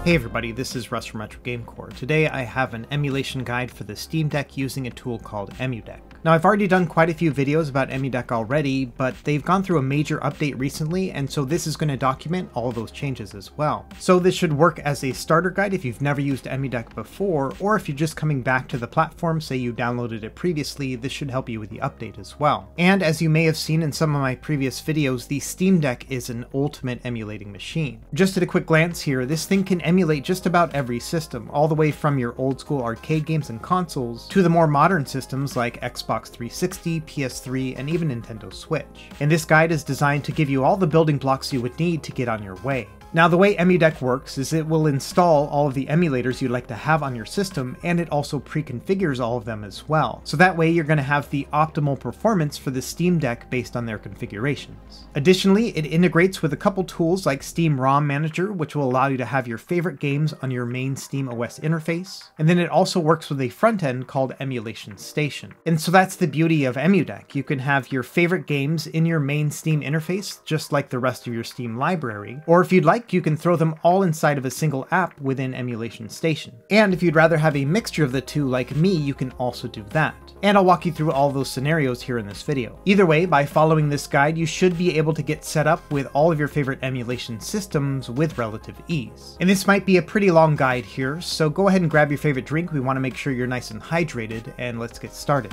Hey everybody, this is Russ from Retro Game Core. Today I have an emulation guide for the Steam Deck using a tool called EmuDeck. Now I've already done quite a few videos about EmuDeck already, but they've gone through a major update recently, and so this is going to document all of those changes as well. So this should work as a starter guide if you've never used EmuDeck before, or if you're just coming back to the platform, say you downloaded it previously, this should help you with the update as well. And as you may have seen in some of my previous videos, the Steam Deck is an ultimate emulating machine. Just at a quick glance here, this thing can emulate just about every system, all the way from your old school arcade games and consoles to the more modern systems like Xbox 360, PS3, and even Nintendo Switch. And this guide is designed to give you all the building blocks you would need to get on your way. Now the way EmuDeck works is it will install all of the emulators you'd like to have on your system, and it also pre-configures all of them as well. So that way you're going to have the optimal performance for the Steam Deck based on their configurations. Additionally, it integrates with a couple tools like Steam ROM Manager, which will allow you to have your favorite games on your main Steam OS interface. And then it also works with a front end called Emulation Station. And so that's the beauty of EmuDeck. You can have your favorite games in your main Steam interface, just like the rest of your Steam library. Or if you'd like, you can throw them all inside of a single app within Emulation Station. And if you'd rather have a mixture of the two like me, you can also do that. And I'll walk you through all those scenarios here in this video. Either way, by following this guide, you should be able to get set up with all of your favorite emulation systems with relative ease. And this might be a pretty long guide here, so go ahead and grab your favorite drink. We want to make sure you're nice and hydrated, and let's get started.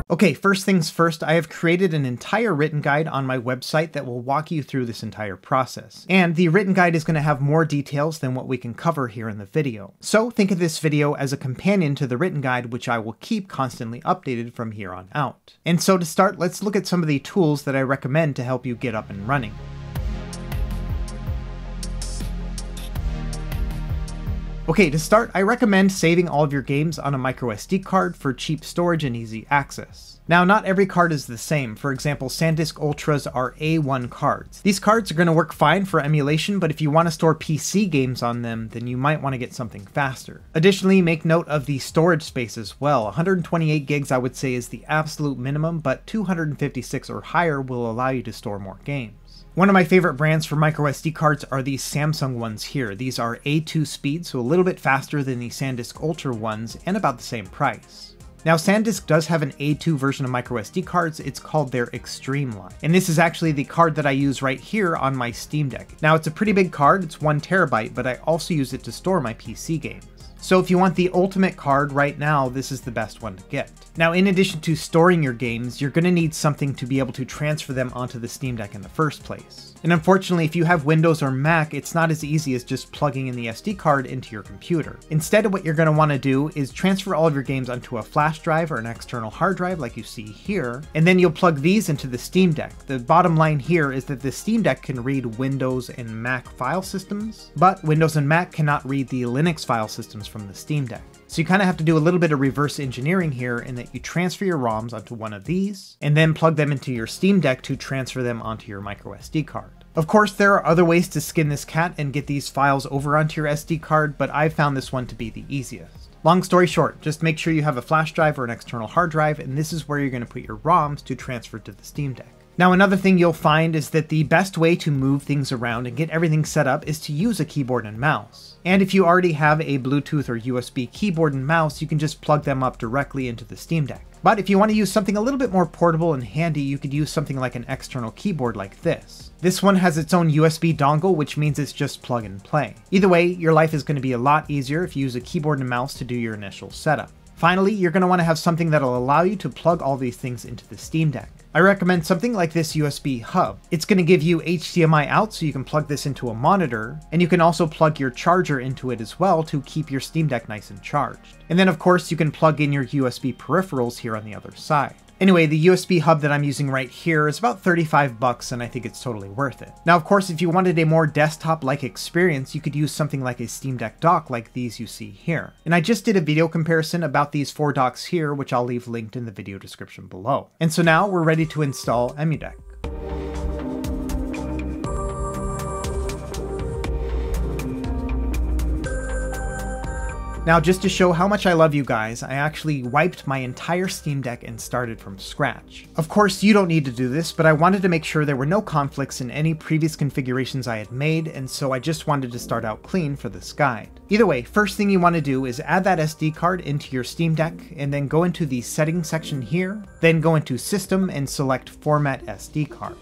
Okay, first things first, I have created an entire written guide on my website that will walk you through this entire process. And the written guide is going to have more details than what we can cover here in the video. So think of this video as a companion to the written guide, which I will keep constantly updated from here on out. And so to start, let's look at some of the tools that I recommend to help you get up and running. Okay, to start, I recommend saving all of your games on a microSD card for cheap storage and easy access. Now, not every card is the same. For example, SanDisk Ultras are A1 cards. These cards are going to work fine for emulation, but if you want to store PC games on them, then you might want to get something faster. Additionally, make note of the storage space as well. 128 gigs I would say is the absolute minimum, but 256 or higher will allow you to store more games. One of my favorite brands for microSD cards are these Samsung ones here. These are A2 speed, so a little bit faster than the SanDisk Ultra ones, and about the same price. Now, SanDisk does have an A2 version of microSD cards. It's called their Extreme line. And this is actually the card that I use right here on my Steam Deck. Now, it's a pretty big card, it's 1 terabyte, but I also use it to store my PC games. So if you want the ultimate card right now, this is the best one to get. Now, in addition to storing your games, you're going to need something to be able to transfer them onto the Steam Deck in the first place. And unfortunately, if you have Windows or Mac, it's not as easy as just plugging in the SD card into your computer. Instead, what you're going to want to do is transfer all of your games onto a flash drive or an external hard drive like you see here, and then you'll plug these into the Steam Deck. The bottom line here is that the Steam Deck can read Windows and Mac file systems, but Windows and Mac cannot read the Linux file systems from the Steam Deck. So you kind of have to do a little bit of reverse engineering here in that you transfer your ROMs onto one of these, and then plug them into your Steam Deck to transfer them onto your microSD card. Of course, there are other ways to skin this cat and get these files over onto your SD card, but I've found this one to be the easiest. Long story short, just make sure you have a flash drive or an external hard drive, and this is where you're going to put your ROMs to transfer to the Steam Deck. Now, another thing you'll find is that the best way to move things around and get everything set up is to use a keyboard and mouse. And if you already have a Bluetooth or USB keyboard and mouse, you can just plug them up directly into the Steam Deck. But if you want to use something a little bit more portable and handy, you could use something like an external keyboard like this. This one has its own USB dongle, which means it's just plug and play. Either way, your life is going to be a lot easier if you use a keyboard and mouse to do your initial setup. Finally, you're going to want to have something that'll allow you to plug all these things into the Steam Deck. I recommend something like this USB hub. It's going to give you HDMI out so you can plug this into a monitor, and you can also plug your charger into it as well to keep your Steam Deck nice and charged. And then of course you can plug in your USB peripherals here on the other side. Anyway, the USB hub that I'm using right here is about 35 bucks, and I think it's totally worth it. Now, of course, if you wanted a more desktop-like experience, you could use something like a Steam Deck dock like these you see here. And I just did a video comparison about these 4 docks here, which I'll leave linked in the video description below. And so now we're ready to install EmuDeck. Now, just to show how much I love you guys, I actually wiped my entire Steam Deck and started from scratch. Of course, you don't need to do this, but I wanted to make sure there were no conflicts in any previous configurations I had made, and so I just wanted to start out clean for this guide. Either way, first thing you want to do is add that SD card into your Steam Deck, and then go into the settings section here, then go into System and select Format SD Card.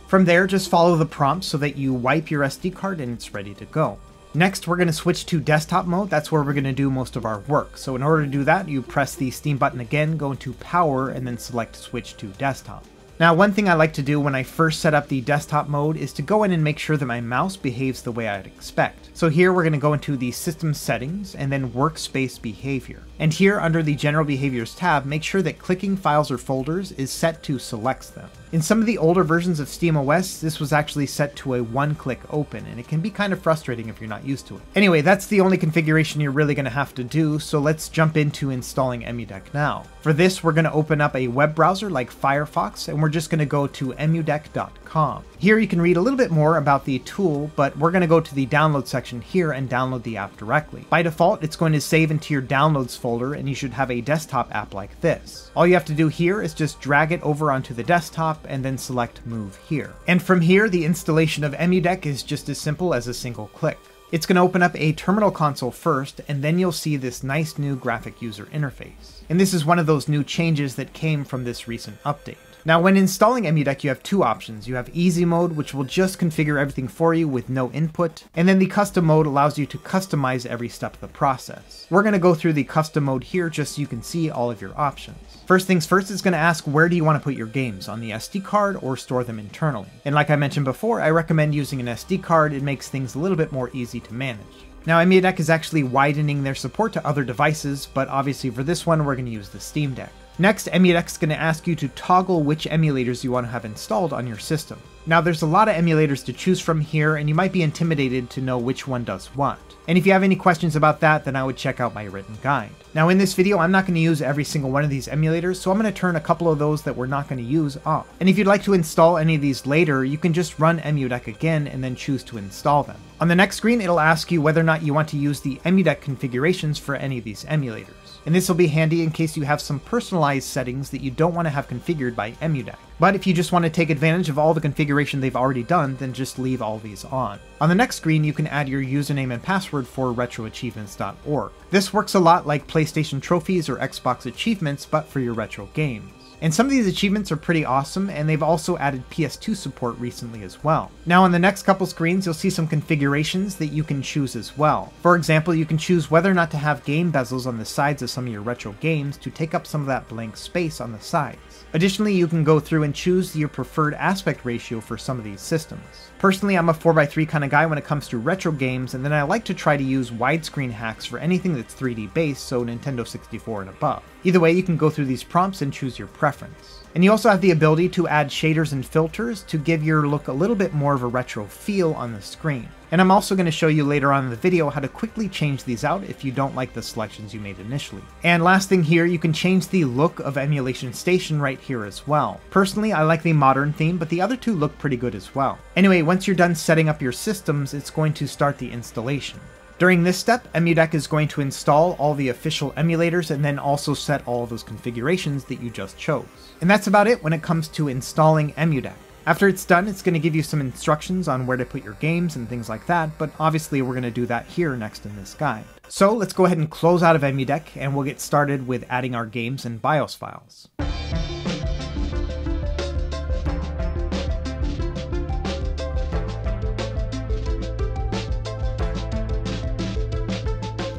From there, just follow the prompts so that you wipe your SD card and it's ready to go. Next, we're going to switch to desktop mode. That's where we're going to do most of our work. So in order to do that, you press the Steam button again, go into Power, and then select Switch to Desktop. Now, one thing I like to do when I first set up the desktop mode is to go in and make sure that my mouse behaves the way I'd expect. So here we're going to go into the System Settings and then Workspace Behavior. And here under the General Behaviors tab, make sure that clicking files or folders is set to selects them. In some of the older versions of SteamOS, this was actually set to a one-click open, and it can be kind of frustrating if you're not used to it. Anyway, that's the only configuration you're really going to have to do, so let's jump into installing EmuDeck now. For this, we're going to open up a web browser like Firefox, and we're just going to go to emudeck.com. Here you can read a little bit more about the tool, but we're going to go to the download section here and download the app directly. By default, it's going to save into your downloads folder, and you should have a desktop app like this. All you have to do here is just drag it over onto the desktop and then select Move here. And from here, the installation of EmuDeck is just as simple as a single click. It's going to open up a terminal console first, and then you'll see this nice new graphic user interface. And this is one of those new changes that came from this recent update. Now, when installing EmuDeck, you have two options. You have Easy Mode, which will just configure everything for you with no input, and then the Custom Mode allows you to customize every step of the process. We're going to go through the Custom Mode here just so you can see all of your options. First things first, it's going to ask where do you want to put your games, on the SD card or store them internally. And like I mentioned before, I recommend using an SD card. It makes things a little bit more easy to manage. Now, EmuDeck is actually widening their support to other devices, but obviously for this one, we're going to use the Steam Deck. Next, EmuDeck is going to ask you to toggle which emulators you want to have installed on your system. Now, there's a lot of emulators to choose from here, and you might be intimidated to know which one does what. And if you have any questions about that, then I would check out my written guide. Now, in this video, I'm not going to use every single one of these emulators, so I'm going to turn a couple of those that we're not going to use off. And if you'd like to install any of these later, you can just run EmuDeck again and then choose to install them. On the next screen, it'll ask you whether or not you want to use the EmuDeck configurations for any of these emulators. And this will be handy in case you have some personalized settings that you don't want to have configured by EmuDeck. But if you just want to take advantage of all the configuration they've already done, then just leave all these on. On the next screen, you can add your username and password for retroachievements.org. This works a lot like PlayStation trophies or Xbox achievements, but for your retro games. And some of these achievements are pretty awesome, and they've also added PS2 support recently as well. Now on the next couple screens, you'll see some configurations that you can choose as well. For example, you can choose whether or not to have game bezels on the sides of some of your retro games to take up some of that blank space on the sides. Additionally, you can go through and choose your preferred aspect ratio for some of these systems. Personally, I'm a 4x3 kind of guy when it comes to retro games, and then I like to try to use widescreen hacks for anything that's 3D based, so Nintendo 64 and above. Either way, you can go through these prompts and choose your preference. And you also have the ability to add shaders and filters to give your look a little bit more of a retro feel on the screen. And I'm also going to show you later on in the video how to quickly change these out if you don't like the selections you made initially. And last thing here, you can change the look of Emulation Station right here as well. Personally, I like the modern theme, but the other two look pretty good as well. Anyway, once you're done setting up your systems, it's going to start the installation. During this step, EmuDeck is going to install all the official emulators and then also set all of those configurations that you just chose. And that's about it when it comes to installing EmuDeck. After it's done, it's going to give you some instructions on where to put your games and things like that, but obviously we're going to do that here next in this guide. So let's go ahead and close out of EmuDeck, and we'll get started with adding our games and BIOS files.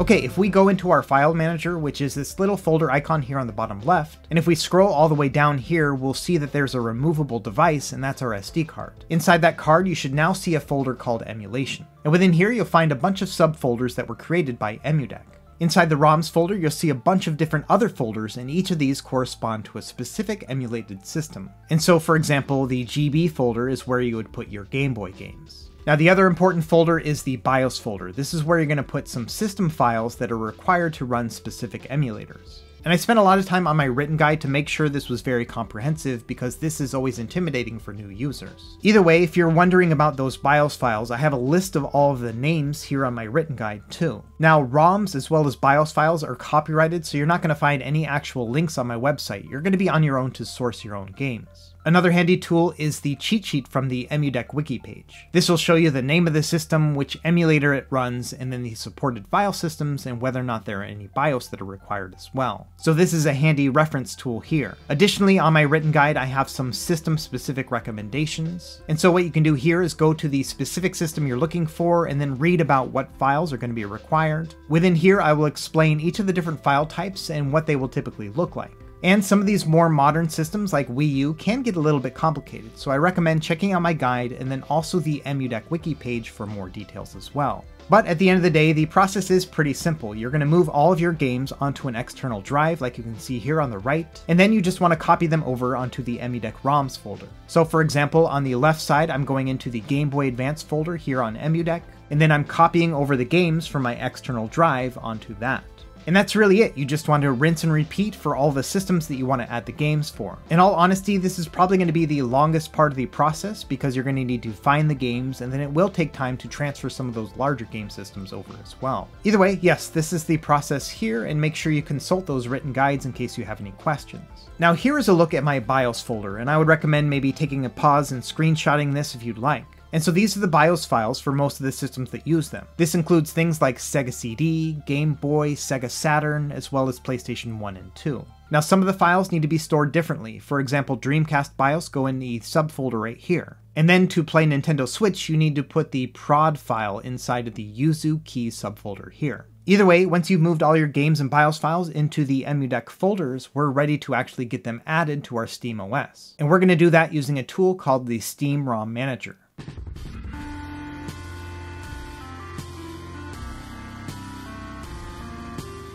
Okay, if we go into our file manager, which is this little folder icon here on the bottom left, and if we scroll all the way down here, we'll see that there's a removable device, and that's our SD card. Inside that card, you should now see a folder called Emulation. And within here, you'll find a bunch of subfolders that were created by EmuDeck. Inside the ROMs folder, you'll see a bunch of different other folders, and each of these correspond to a specific emulated system. And so, for example, the GB folder is where you would put your Game Boy games. Now, the other important folder is the BIOS folder. This is where you're going to put some system files that are required to run specific emulators. And I spent a lot of time on my written guide to make sure this was very comprehensive, because this is always intimidating for new users. Either way, if you're wondering about those BIOS files, I have a list of all of the names here on my written guide too. Now, ROMs as well as BIOS files are copyrighted, so you're not going to find any actual links on my website. You're going to be on your own to source your own games. Another handy tool is the cheat sheet from the EmuDeck wiki page. This will show you the name of the system, which emulator it runs, and then the supported file systems and whether or not there are any BIOS that are required as well. So this is a handy reference tool here. Additionally, on my written guide, I have some system-specific recommendations. And so what you can do here is go to the specific system you're looking for and then read about what files are going to be required. Within here, I will explain each of the different file types and what they will typically look like. And some of these more modern systems like Wii U can get a little bit complicated, so I recommend checking out my guide and then also the EmuDeck wiki page for more details as well. But at the end of the day, the process is pretty simple. You're going to move all of your games onto an external drive like you can see here on the right, and then you just want to copy them over onto the EmuDeck ROMs folder. So for example, on the left side, I'm going into the Game Boy Advance folder here on EmuDeck, and then I'm copying over the games from my external drive onto that. And that's really it. You just want to rinse and repeat for all the systems that you want to add the games for. In all honesty, this is probably going to be the longest part of the process because you're going to need to find the games, and then it will take time to transfer some of those larger game systems over as well. Either way, yes, this is the process here, and make sure you consult those written guides in case you have any questions. Now here is a look at my BIOS folder, and I would recommend maybe taking a pause and screenshotting this if you'd like. And so these are the BIOS files for most of the systems that use them. This includes things like Sega CD, Game Boy, Sega Saturn, as well as PlayStation 1 and 2. Now some of the files need to be stored differently. For example, Dreamcast BIOS go in the subfolder right here. And then to play Nintendo Switch, you need to put the prod file inside of the Yuzu Keys subfolder here. Either way, once you've moved all your games and BIOS files into the EmuDeck folders, we're ready to actually get them added to our Steam OS. And we're going to do that using a tool called the Steam ROM Manager.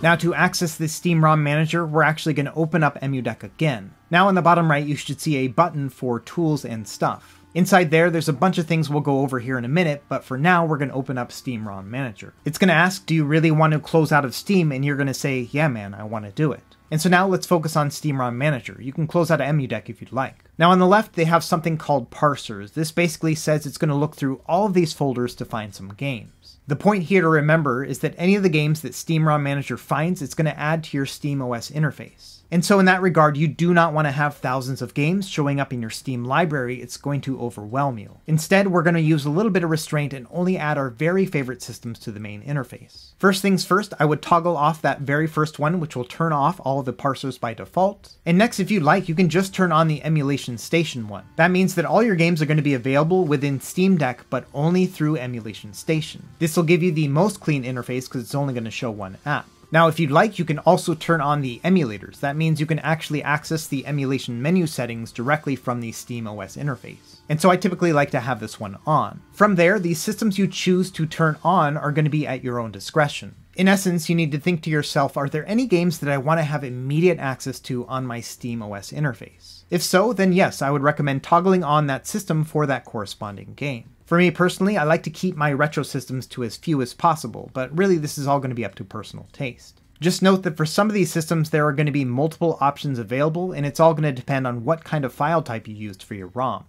Now to access this Steam ROM Manager, we're actually going to open up EmuDeck again. Now on the bottom right, you should see a button for Tools and Stuff. Inside there's a bunch of things we'll go over here in a minute, but for now we're going to open up Steam ROM Manager. It's going to ask, do you really want to close out of Steam? And you're going to say, yeah man, I want to do it. And so now let's focus on Steam ROM Manager. You can close out of EmuDeck if you'd like. Now on the left, they have something called parsers. This basically says it's going to look through all of these folders to find some games. The point here to remember is that any of the games that Steam ROM Manager finds, it's going to add to your Steam OS interface. And so in that regard, you do not want to have thousands of games showing up in your Steam library. It's going to overwhelm you. Instead, we're going to use a little bit of restraint and only add our very favorite systems to the main interface. First things first, I would toggle off that very first one, which will turn off all of the parsers by default. And next, if you'd like, you can just turn on the Emulation Station one. That means that all your games are going to be available within Steam Deck, but only through Emulation Station. This will give you the most clean interface because it's only going to show one app. Now, if you'd like, you can also turn on the emulators. That means you can actually access the emulation menu settings directly from the Steam OS interface. And so I typically like to have this one on. From there, the systems you choose to turn on are going to be at your own discretion. In essence, you need to think to yourself, are there any games that I want to have immediate access to on my Steam OS interface? If so, then yes, I would recommend toggling on that system for that corresponding game. For me personally, I like to keep my retro systems to as few as possible, but really this is all going to be up to personal taste. Just note that for some of these systems there are going to be multiple options available, and it's all going to depend on what kind of file type you used for your ROMs.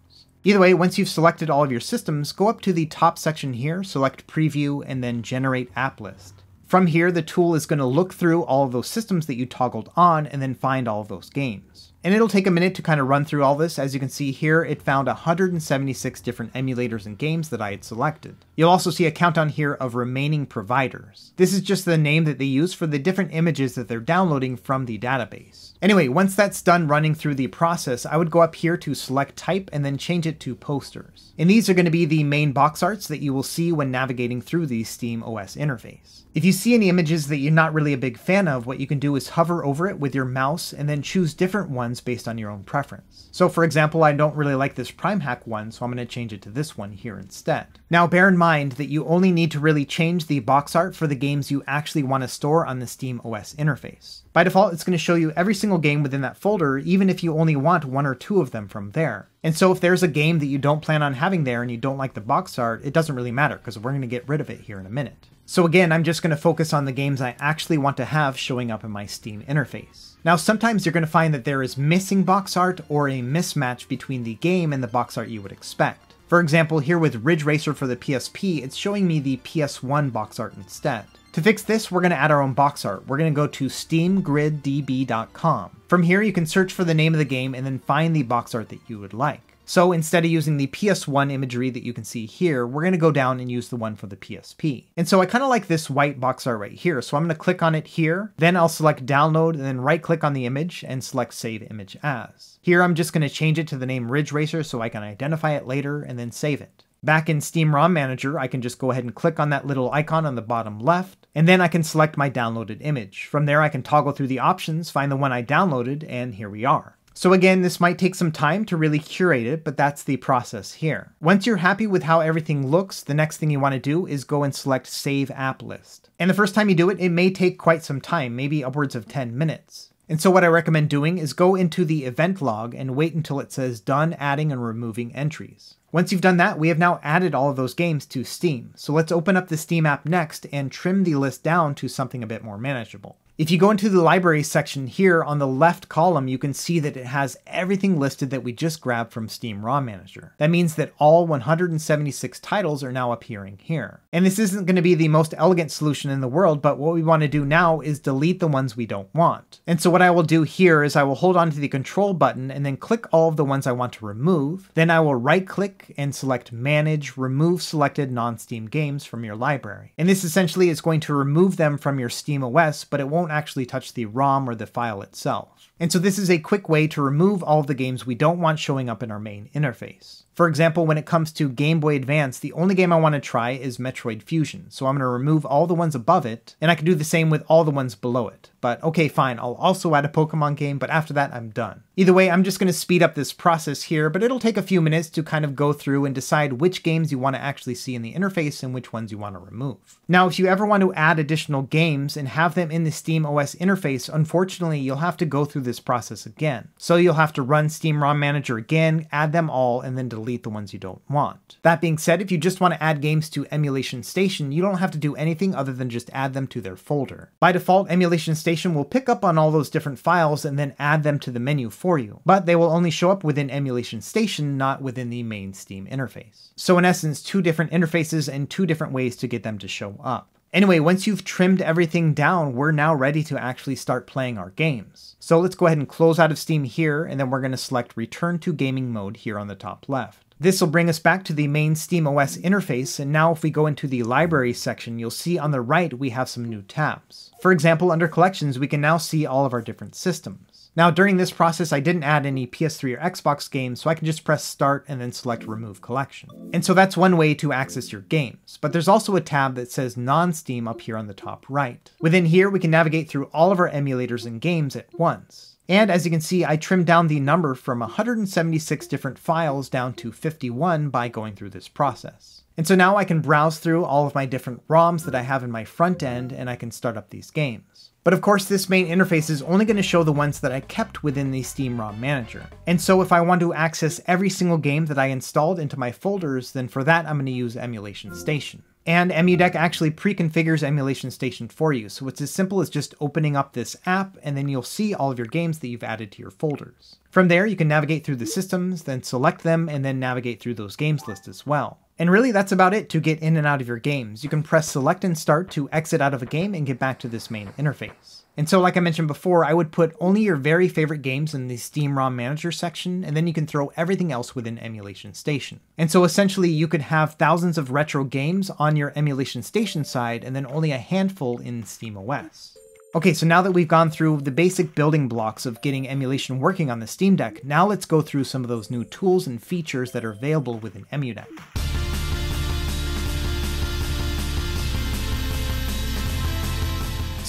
Either way, once you've selected all of your systems, go up to the top section here, select Preview, and then Generate App List. From here, the tool is going to look through all of those systems that you toggled on and then find all of those games. And it'll take a minute to kind of run through all this. As you can see here, it found 176 different emulators and games that I had selected. You'll also see a countdown here of remaining providers. This is just the name that they use for the different images that they're downloading from the database. Anyway, once that's done running through the process, I would go up here to select type and then change it to posters. And these are going to be the main box arts that you will see when navigating through the Steam OS interface. If you see any images that you're not really a big fan of, what you can do is hover over it with your mouse and then choose different ones based on your own preference. So for example, I don't really like this Prime Hack one, so I'm going to change it to this one here instead. Now bear in mind that you only need to really change the box art for the games you actually want to store on the Steam OS interface. By default, it's going to show you every single game within that folder, even if you only want one or two of them from there. And so if there's a game that you don't plan on having there and you don't like the box art, it doesn't really matter because we're going to get rid of it here in a minute. So again, I'm just going to focus on the games I actually want to have showing up in my Steam interface. Now sometimes you're going to find that there is missing box art or a mismatch between the game and the box art you would expect. For example, here with Ridge Racer for the PSP, it's showing me the PS1 box art instead. To fix this, we're going to add our own box art. We're going to go to steamgriddb.com. From here, you can search for the name of the game and then find the box art that you would like. So instead of using the PS1 imagery that you can see here, we're going to go down and use the one for the PSP. And so I kind of like this white box art right here. So I'm going to click on it here, then I'll select download and then right click on the image and select save image as. Here I'm just going to change it to the name Ridge Racer so I can identify it later and then save it. Back in Steam ROM Manager, I can just go ahead and click on that little icon on the bottom left, and then I can select my downloaded image. From there I can toggle through the options, find the one I downloaded, and here we are. So again, this might take some time to really curate it, but that's the process here. Once you're happy with how everything looks, the next thing you want to do is go and select Save App List. And the first time you do it, it may take quite some time, maybe upwards of 10 minutes. And so what I recommend doing is go into the event log and wait until it says Done Adding and Removing Entries. Once you've done that, we have now added all of those games to Steam. So let's open up the Steam app next and trim the list down to something a bit more manageable. If you go into the library section here on the left column, you can see that it has everything listed that we just grabbed from Steam ROM Manager. That means that all 176 titles are now appearing here. And this isn't going to be the most elegant solution in the world, but what we want to do now is delete the ones we don't want. And so what I will do here is I will hold on to the control button and then click all of the ones I want to remove. Then I will right click and select Manage, Remove Selected Non-Steam Games from your library. And this essentially is going to remove them from your Steam OS, but it won't actually touch the ROM or the file itself. And so this is a quick way to remove all of the games we don't want showing up in our main interface. For example, when it comes to Game Boy Advance, the only game I want to try is Metroid Fusion, so I'm going to remove all the ones above it, and I can do the same with all the ones below it. But okay, fine, I'll also add a Pokemon game, but after that I'm done. Either way, I'm just going to speed up this process here, but it'll take a few minutes to kind of go through and decide which games you want to actually see in the interface and which ones you want to remove. Now, if you ever want to add additional games and have them in the Steam OS interface, unfortunately, you'll have to go through this process again. So you'll have to run Steam ROM Manager again, add them all, and then delete the ones you don't want. That being said, if you just want to add games to Emulation Station, you don't have to do anything other than just add them to their folder. By default, Emulation Station will pick up on all those different files and then add them to the menu for you, but they will only show up within Emulation Station, not within the main Steam interface. So in essence, two different interfaces and two different ways to get them to show up. Anyway, once you've trimmed everything down, we're now ready to actually start playing our games. So let's go ahead and close out of Steam here, and then we're going to select Return to Gaming Mode here on the top left. This will bring us back to the main Steam OS interface, and now if we go into the library section, you'll see on the right we have some new tabs. For example, under collections, we can now see all of our different systems. Now during this process, I didn't add any PS3 or Xbox games, so I can just press start and then select remove collection. And so that's one way to access your games, but there's also a tab that says non-Steam up here on the top right. Within here, we can navigate through all of our emulators and games at once. And as you can see, I trimmed down the number from 176 different files down to 51 by going through this process. And so now I can browse through all of my different ROMs that I have in my front end, and I can start up these games. But of course, this main interface is only going to show the ones that I kept within the Steam ROM Manager. And so if I want to access every single game that I installed into my folders, then for that I'm going to use Emulation Station. And EmuDeck actually pre-configures Emulation Station for you, so it's as simple as just opening up this app, and then you'll see all of your games that you've added to your folders. From there, you can navigate through the systems, then select them, and then navigate through those games list as well. And really, that's about it to get in and out of your games. You can press select and start to exit out of a game and get back to this main interface. And so like I mentioned before, I would put only your very favorite games in the Steam ROM Manager section, and then you can throw everything else within Emulation Station. And so essentially you could have thousands of retro games on your Emulation Station side, and then only a handful in Steam OS. Okay, so now that we've gone through the basic building blocks of getting emulation working on the Steam Deck, now let's go through some of those new tools and features that are available within EmuDeck.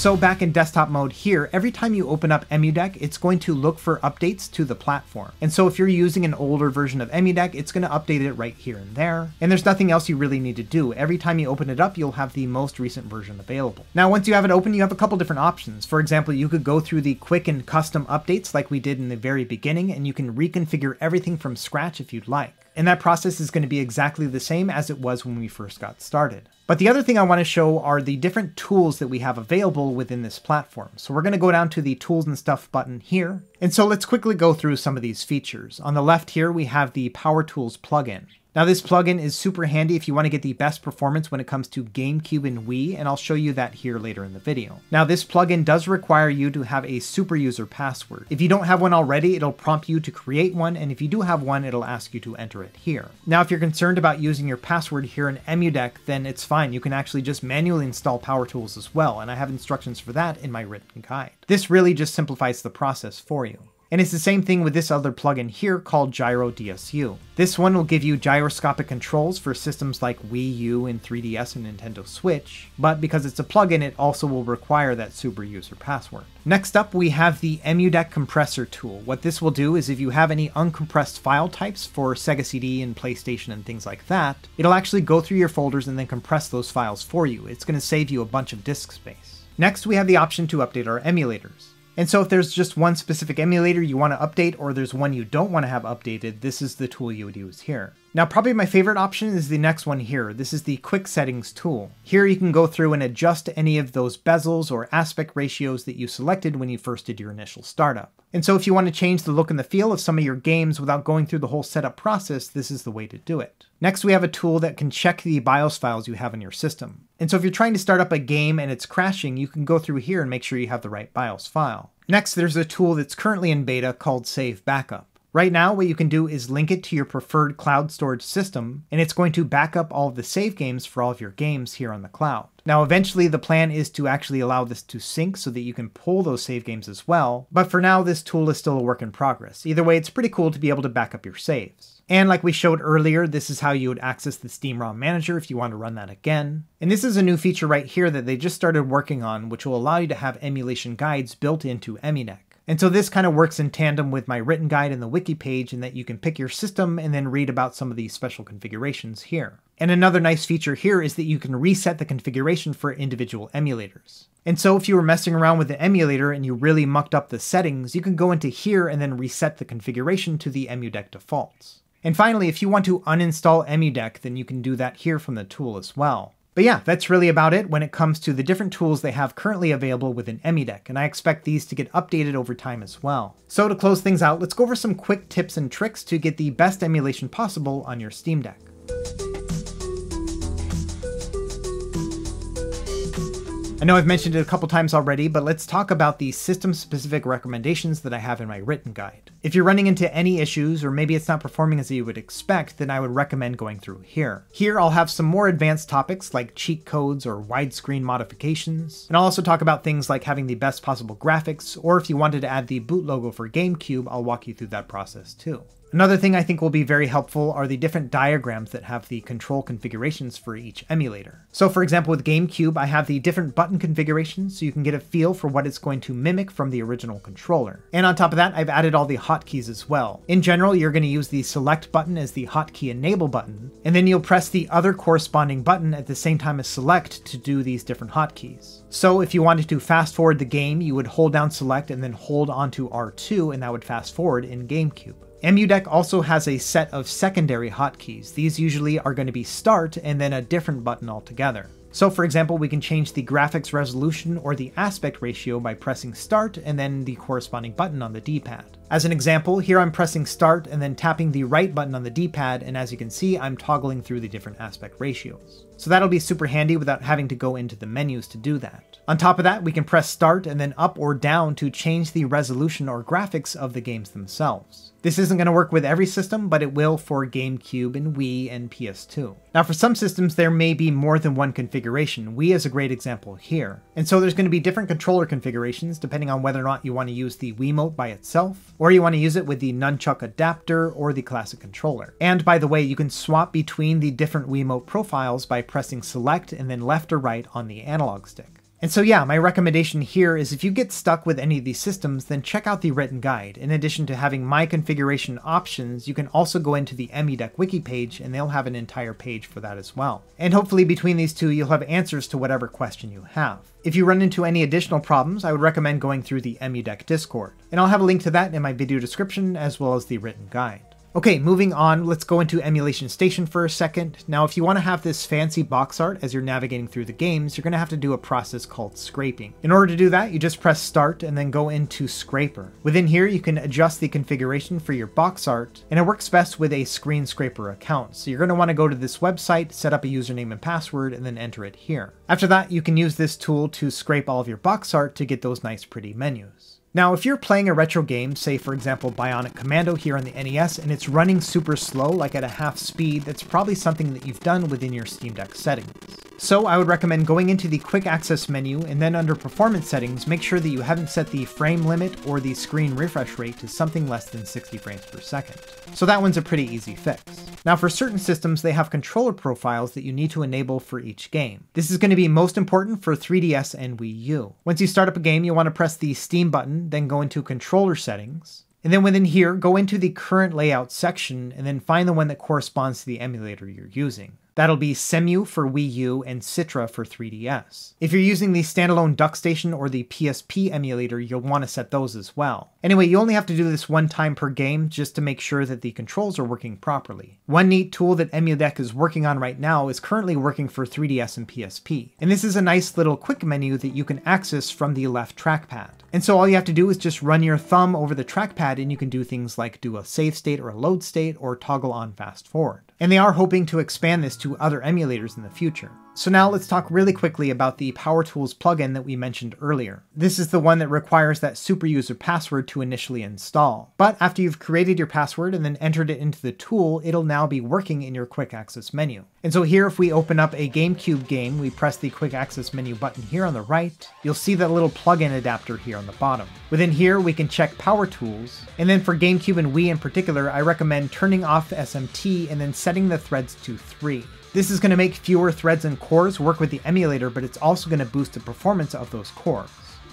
So back in desktop mode here, every time you open up EmuDeck, it's going to look for updates to the platform. And so if you're using an older version of EmuDeck, it's going to update it right here and there. And there's nothing else you really need to do. Every time you open it up, you'll have the most recent version available. Now, once you have it open, you have a couple different options. For example, you could go through the quick and custom updates like we did in the very beginning, and you can reconfigure everything from scratch if you'd like. And that process is going to be exactly the same as it was when we first got started. But the other thing I want to show are the different tools that we have available within this platform. So we're going to go down to the Tools and Stuff button here. And so let's quickly go through some of these features. On the left here, we have the Power Tools plugin. Now this plugin is super handy if you want to get the best performance when it comes to GameCube and Wii, and I'll show you that here later in the video. Now this plugin does require you to have a super user password. If you don't have one already, it'll prompt you to create one, and if you do have one, it'll ask you to enter it here. Now if you're concerned about using your password here in EmuDeck, then it's fine. You can actually just manually install Power Tools as well, and I have instructions for that in my written guide. This really just simplifies the process for you. And it's the same thing with this other plugin here called Gyro DSU. This one will give you gyroscopic controls for systems like Wii U and 3DS and Nintendo Switch, but because it's a plugin, it also will require that super user password. Next up, we have the EmuDeck compressor tool. What this will do is if you have any uncompressed file types for Sega CD and PlayStation and things like that, it'll actually go through your folders and then compress those files for you. It's going to save you a bunch of disk space. Next, we have the option to update our emulators. And so if there's just one specific emulator you want to update, or there's one you don't want to have updated, this is the tool you would use here. Now probably my favorite option is the next one here. This is the Quick Settings tool. Here you can go through and adjust any of those bezels or aspect ratios that you selected when you first did your initial startup. And so if you want to change the look and the feel of some of your games without going through the whole setup process, this is the way to do it. Next, we have a tool that can check the BIOS files you have in your system. And so if you're trying to start up a game and it's crashing, you can go through here and make sure you have the right BIOS file. Next, there's a tool that's currently in beta called Save Backup. Right now, what you can do is link it to your preferred cloud storage system, and it's going to back up all of the save games for all of your games here on the cloud. Now, eventually the plan is to actually allow this to sync so that you can pull those save games as well, but for now this tool is still a work in progress. Either way, it's pretty cool to be able to back up your saves. And like we showed earlier, this is how you would access the Steam ROM Manager if you want to run that again. And this is a new feature right here that they just started working on, which will allow you to have emulation guides built into EmuDeck. And so this kind of works in tandem with my written guide in the wiki page in that you can pick your system and then read about some of these special configurations here. And another nice feature here is that you can reset the configuration for individual emulators. And so if you were messing around with the emulator and you really mucked up the settings, you can go into here and then reset the configuration to the EmuDeck defaults. And finally, if you want to uninstall EmuDeck, then you can do that here from the tool as well. But yeah, that's really about it when it comes to the different tools they have currently available within EmuDeck, and I expect these to get updated over time as well. So to close things out, let's go over some quick tips and tricks to get the best emulation possible on your Steam Deck. I know I've mentioned it a couple times already, but let's talk about the system-specific recommendations that I have in my written guide. If you're running into any issues, or maybe it's not performing as you would expect, then I would recommend going through here. Here I'll have some more advanced topics like cheat codes or widescreen modifications, and I'll also talk about things like having the best possible graphics, or if you wanted to add the boot logo for GameCube, I'll walk you through that process too. Another thing I think will be very helpful are the different diagrams that have the control configurations for each emulator. So for example with GameCube, I have the different button configurations so you can get a feel for what it's going to mimic from the original controller. And on top of that, I've added all the hotkeys as well. In general, you're going to use the select button as the hotkey enable button, and then you'll press the other corresponding button at the same time as select to do these different hotkeys. So if you wanted to fast forward the game, you would hold down select and then hold onto R2, and that would fast forward in GameCube. EmuDeck also has a set of secondary hotkeys. These usually are going to be start and then a different button altogether. So for example, we can change the graphics resolution or the aspect ratio by pressing start and then the corresponding button on the D-pad. As an example, here I'm pressing start and then tapping the right button on the D-pad, and as you can see, I'm toggling through the different aspect ratios. So that'll be super handy without having to go into the menus to do that. On top of that, we can press start and then up or down to change the resolution or graphics of the games themselves. This isn't going to work with every system, but it will for GameCube and Wii and PS2. Now for some systems, there may be more than one configuration. Wii is a great example here. And so there's going to be different controller configurations depending on whether or not you want to use the Wiimote by itself, or you want to use it with the nunchuck adapter or the classic controller. And by the way, you can swap between the different Wiimote profiles by pressing select and then left or right on the analog stick. And so yeah, my recommendation here is if you get stuck with any of these systems, then check out the written guide. In addition to having my configuration options, you can also go into the EmuDeck wiki page and they'll have an entire page for that as well. And hopefully between these two, you'll have answers to whatever question you have. If you run into any additional problems, I would recommend going through the EmuDeck Discord. And I'll have a link to that in my video description as well as the written guide. Okay, moving on, let's go into Emulation Station for a second. Now, if you want to have this fancy box art as you're navigating through the games, you're going to have to do a process called scraping. In order to do that, you just press Start and then go into Scraper. Within here, you can adjust the configuration for your box art, and it works best with a screen scraper account. So you're going to want to go to this website, set up a username and password, and then enter it here. After that, you can use this tool to scrape all of your box art to get those nice pretty menus. Now, if you're playing a retro game, say for example Bionic Commando here on the NES, and it's running super slow, like at a half speed, that's probably something that you've done within your Steam Deck settings. So I would recommend going into the quick access menu and then under performance settings, make sure that you haven't set the frame limit or the screen refresh rate to something less than 60 frames per second. So that one's a pretty easy fix. Now for certain systems, they have controller profiles that you need to enable for each game. This is going to be most important for 3DS and Wii U. Once you start up a game, you want to press the Steam button, then go into controller settings. And then within here, go into the current layout section and then find the one that corresponds to the emulator you're using. That'll be Cemu for Wii U and Citra for 3DS. If you're using the standalone DuckStation or the PSP emulator, you'll want to set those as well. Anyway, you only have to do this one time per game just to make sure that the controls are working properly. One neat tool that EmuDeck is working on right now is currently working for 3DS and PSP. And this is a nice little quick menu that you can access from the left trackpad. And so all you have to do is just run your thumb over the trackpad and you can do things like do a save state or a load state or toggle on fast forward. And they are hoping to expand this to other emulators in the future. So now let's talk really quickly about the Power Tools plugin that we mentioned earlier. This is the one that requires that super user password to initially install. But after you've created your password and then entered it into the tool, it'll now be working in your quick access menu. And so here, if we open up a GameCube game, we press the quick access menu button here on the right, you'll see that little plugin adapter here on the bottom. Within here, we can check Power Tools. And then for GameCube and Wii in particular, I recommend turning off SMT and then setting the threads to 3. This is going to make fewer threads and cores work with the emulator, but it's also going to boost the performance of those cores.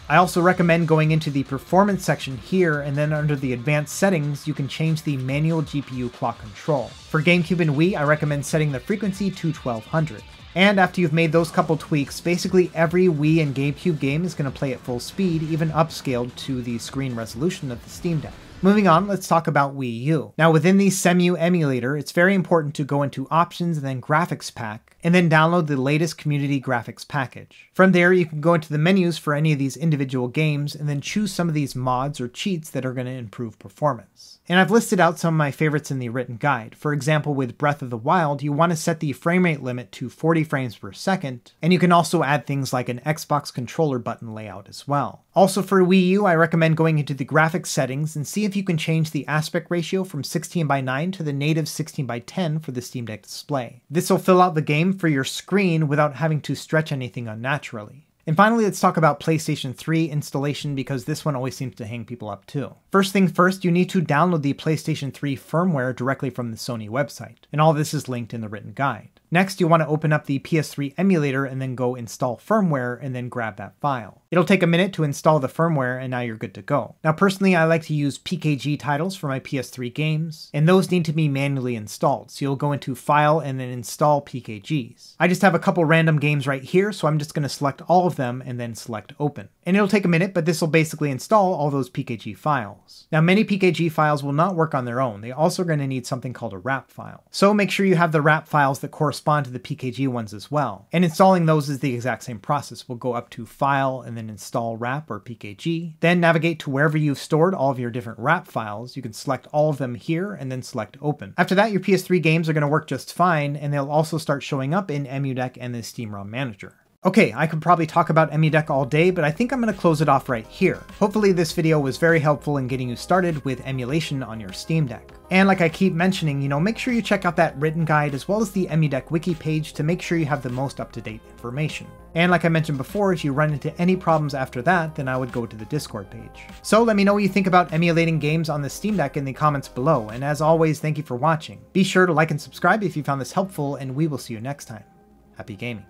I also recommend going into the performance section here, and then under the advanced settings, you can change the manual GPU clock control. For GameCube and Wii, I recommend setting the frequency to 1200. And after you've made those couple tweaks, basically every Wii and GameCube game is going to play at full speed, even upscaled to the screen resolution of the Steam Deck. Moving on, let's talk about Wii U. Now within the Cemu emulator, it's very important to go into Options and then Graphics Pack, and then download the latest Community Graphics package. From there, you can go into the menus for any of these individual games, and then choose some of these mods or cheats that are going to improve performance. And I've listed out some of my favorites in the written guide. For example, with Breath of the Wild, you want to set the frame rate limit to 40 frames per second, and you can also add things like an Xbox controller button layout as well. Also for Wii U, I recommend going into the graphics settings and see if you can change the aspect ratio from 16:9 to the native 16:10 for the Steam Deck display. This will fill out the game for your screen without having to stretch anything unnaturally. And finally, let's talk about PlayStation 3 installation, because this one always seems to hang people up too. First thing first, you need to download the PlayStation 3 firmware directly from the Sony website, and all this is linked in the written guide. Next, you want to open up the PS3 emulator and then go install firmware and then grab that file. It'll take a minute to install the firmware and now you're good to go. Now personally, I like to use PKG titles for my PS3 games, and those need to be manually installed. So you'll go into File and then Install PKGs. I just have a couple random games right here, so I'm just going to select all of them and then select Open. And it'll take a minute, but this will basically install all those PKG files. Now many PKG files will not work on their own. They also are going to need something called a wrap file. So make sure you have the wrap files that correspond to the PKG ones as well. And installing those is the exact same process. We'll go up to File and then Install Wrap or PKG. Then navigate to wherever you've stored all of your different wrap files. You can select all of them here and then select Open. After that, your PS3 games are going to work just fine, and they'll also start showing up in EmuDeck and the Steam ROM Manager. Okay, I could probably talk about EmuDeck all day, but I think I'm going to close it off right here. Hopefully this video was very helpful in getting you started with emulation on your Steam Deck. And like I keep mentioning, make sure you check out that written guide as well as the EmuDeck wiki page to make sure you have the most up-to-date information. And like I mentioned before, if you run into any problems after that, then I would go to the Discord page. So let me know what you think about emulating games on the Steam Deck in the comments below, and as always, thank you for watching. Be sure to like and subscribe if you found this helpful, and we will see you next time. Happy gaming.